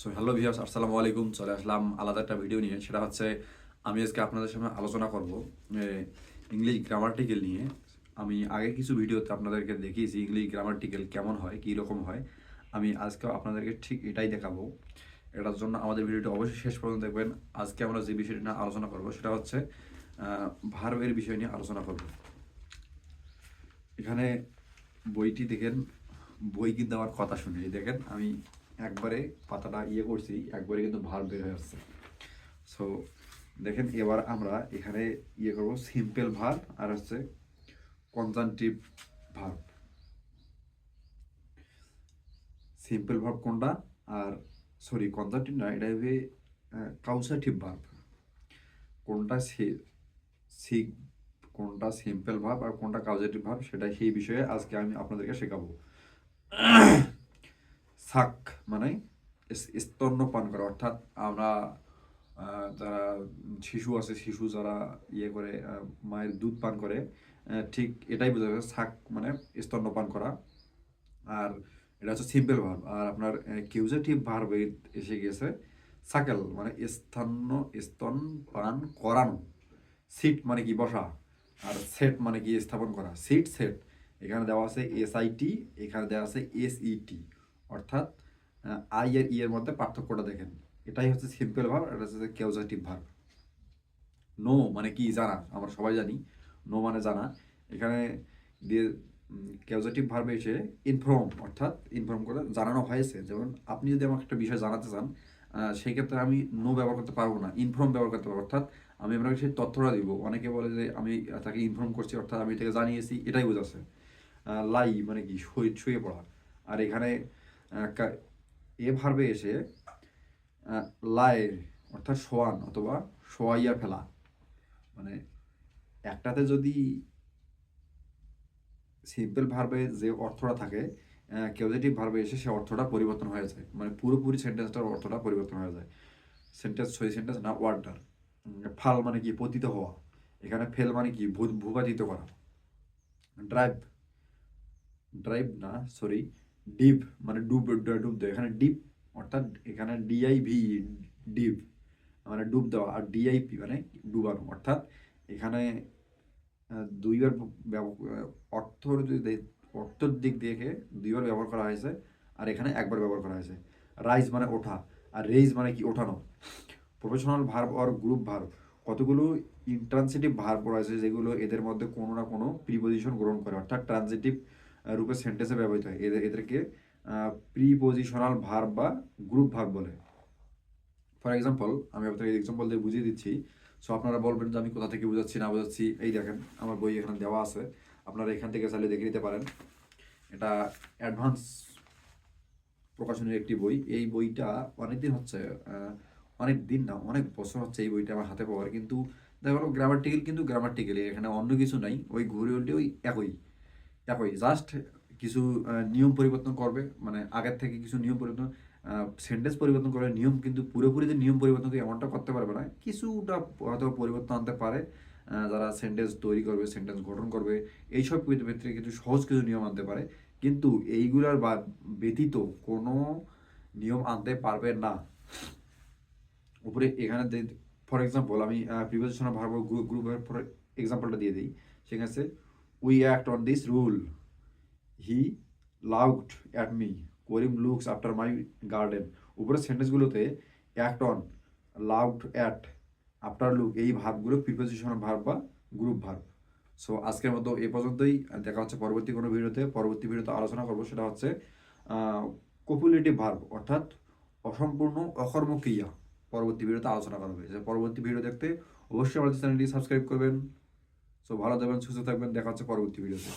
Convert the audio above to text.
So hello viewers, আসসালামু আলাইকুম। চলে আসলাম আলাদা একটা ভিডিও নিয়ে। সেটা হচ্ছে আমি আজকে আপনাদের সামনে আলোচনা করব ইংলিশ গ্রামাটিক্যাল নিয়ে। আমি আগে কিছু ভিডিওতে আপনাদেরকে দেখিয়েছি ইংলিশ গ্রামাটিক্যাল কেমন হয়, কী রকম হয়। আমি আজকেও আপনাদেরকে ঠিক এটাই দেখাবো। এটার জন্য আমাদের ভিডিওটা অবশ্যই শেষ পর্যন্ত দেখবেন। আজকে আমরা যে বিষয়টি নিয়ে আলোচনা করব সেটা হচ্ছে ভার্বের বিষয় নিয়ে আলোচনা করব। এখানে বইটি দেখেন, বই কিন্তু আমার কথা শুনে দেখেন আমি একবারে পাতাটা করছি, একবারে কিন্তু ভার্ব বের হয়ে আসছে। সো দেখেন এবার আমরা এখানে করব সিম্পল ভার্ব আর হচ্ছে কনজাংটিভ ভার্ব। সিম্পল ভার্ব কোনটা, আর সরি কনজাংটিভ না, এটা হবে কাউসাটিভ ভার্ব। কোনটা সি কোনটা সিম্পল ভার্ব আর কোনটা কাউজাটিভ ভার্ব, সেটা সেই বিষয়ে আজকে আমি আপনাদেরকে শেখাবো। সাক মানে স্তন্যপান করা, অর্থাৎ আমরা যারা শিশু আছে, শিশু যারা করে মায়ের দুধ পান করে, ঠিক এটাই বোঝা যাচ্ছে সাক মানে স্তন্যপান করা। আর এটা হচ্ছে সিম্পল ভার্ব। আর আপনার কিউজেটিভ ভার্ব এসে গেছে সাকেল মানে স্তন পান করানো। সিট মানে কি বসা, আর সেট মানে কি স্থাপন করা। সিট সেট, এখানে দেওয়া আছে SIT, এখানে দেওয়া আছে SET, অর্থাৎ আই আর এর মধ্যে পার্থক্যটা দেখেন। এটাই হচ্ছে সিম্পল ভার্ব, এটা হচ্ছে কেউজাটিভ ভার্ব। নো মানে কি জানা, আমরা সবাই জানি নো মানে জানা। এখানে দিয়ে কেউজাটিভ ভার্বে এসে ইনফর্ম, অর্থাৎ ইনফর্ম করে জানানো হয়েছে। যেমন আপনি যদি আমাকে একটা বিষয় জানাতে চান, সেই ক্ষেত্রে আমি নো ব্যবহার করতে পারবো না, ইনফর্ম ব্যবহার করতে পারবো। অর্থাৎ আমি আপনাকে সেই তথ্যটা দিব। অনেকে বলে যে আমি তাকে ইনফর্ম করছি, অর্থাৎ আমি তাকে জানিয়েছি, এটাই বোঝাচ্ছে। লাই মানে কি শুয়ে পড়া। আর এখানে এ ভার্বে এসে লাই অর্থাৎ শোয়ান অথবা শোয়াইয়া ফেলা। মানে একটাতে যদি সিম্পল ভার্বে যে অর্থটা থাকে, কেউজেটিভ ভার্বে এসে সে অর্থটা পরিবর্তন হয়ে যায়, মানে পুরোপুরি সেন্টেন্সটার অর্থটা পরিবর্তন হয়ে যায়। সেন্টেন্স না, ওয়ার্ডটার। ফাল মানে কি পতিত হওয়া, এখানে ফেল মানে কি ভূপাতিত করা। ড্রাইভ ড্রাইভ না সরি ডিভ মানে ডুব ডুব দেওয়া, এখানে ডিপ অর্থাৎ এখানে DIV ডিভ মানে ডুব দেওয়া, আর DIP মানে ডুবানো। অর্থাৎ এখানে দুইবার অর্থর যদি অর্থর দিক দেখে দুইবার ব্যবহার করা হয়েছে, আর এখানে একবার ব্যবহার করা হয়েছে। রাইজ মানে ওঠা, আর রেইজ মানে কি ওঠানো। প্রফেশনাল ভার্ব আর গ্রুপ ভার্ব, কতগুলো ইন্ট্রান্সিটিভ ভার্ব রয়েছে যেগুলো এদের মধ্যে কোনো না কোনো প্রিপোজিশন গ্রহণ করে, অর্থাৎ ট্রানজিটিভ রূপে সেন্টেন্সে ব্যবহৃত হয়। এদেরকে প্রিপোজিশনাল ভার্ব বা গ্রুপ ভার্ব বলে। ফর এক্সাম্পল, আমি আপনাকে এক্সাম্পল দিয়ে বুঝিয়ে দিচ্ছি। সো আপনারা বলবেন যে আমি কোথা থেকে বুঝাচ্ছি না বুঝাচ্ছি। এই দেখেন আমার বই এখানে দেওয়া আছে, আপনারা এখান থেকে চাইলে দেখে নিতে পারেন। এটা অ্যাডভান্স প্রকাশনের একটি বই। এই বইটা অনেকদিন হচ্ছে, অনেক দিন না অনেক বছর হচ্ছে এই বইটা আমার হাতে পাওয়ার। কিন্তু দেখা গেলো গ্রামাটিক্যাল, কিন্তু গ্রামাটিক্যালি এখানে অন্য কিছু নাই, ওই ঘুরে উল্টে ওই একই একই জাস্ট কিছু নিয়ম পরিবর্তন করবে, মানে আগের থেকে কিছু নিয়ম পরিবর্তন, সেন্টেন্স পরিবর্তন করবে। নিয়ম কিন্তু পুরোপুরি যে নিয়ম পরিবর্তন করে এমনটা করতে পারবে না, কিছুটা হয়তো পরিবর্তন আনতে পারে। যারা সেন্টেন্স তৈরি করবে, সেন্টেন্স গঠন করবে, এইসব ক্ষেত্রে কিছু সহজ কিছু নিয়ম আনতে পারে। কিন্তু এইগুলার ব্যতীত কোনো নিয়ম আনতে পারবে না। উপরে এখানে ফর এক্সাম্পল আমি প্রিপোজিশনাল ভার্ব গ্রুপের ফর এক্সাম্পলটা দিয়ে দিই। সেখানে আছে we act on this rule, he loud at me, Karim looks after my garden. উপরের সেন্টেন্সগুলোতে act on, loud at, after look, এই ভার্বগুলো প্রিপোজিশনাল ভার্ব বা গ্রুপ ভার্ব। সো আজকের মতো এ পর্যন্তই। দেখা হচ্ছে পরবর্তী কোনো ভিডিওতে। পরবর্তী ভিডিওতে আলোচনা করবো, সেটা হচ্ছে কপুলেটিভ ভার্ব, অর্থাৎ অসম্পূর্ণ অকর্মক্রিয়া। পরবর্তী ভিডিওতে আলোচনা করা হবে। যে পরবর্তী ভিডিও দেখতে অবশ্যই আমাদের চ্যানেলটি সাবস্ক্রাইব করবেন। সো ভালো থাকবেন, সুস্থ থাকবেন, দেখা হচ্ছে পরবর্তী ভিডিওতে।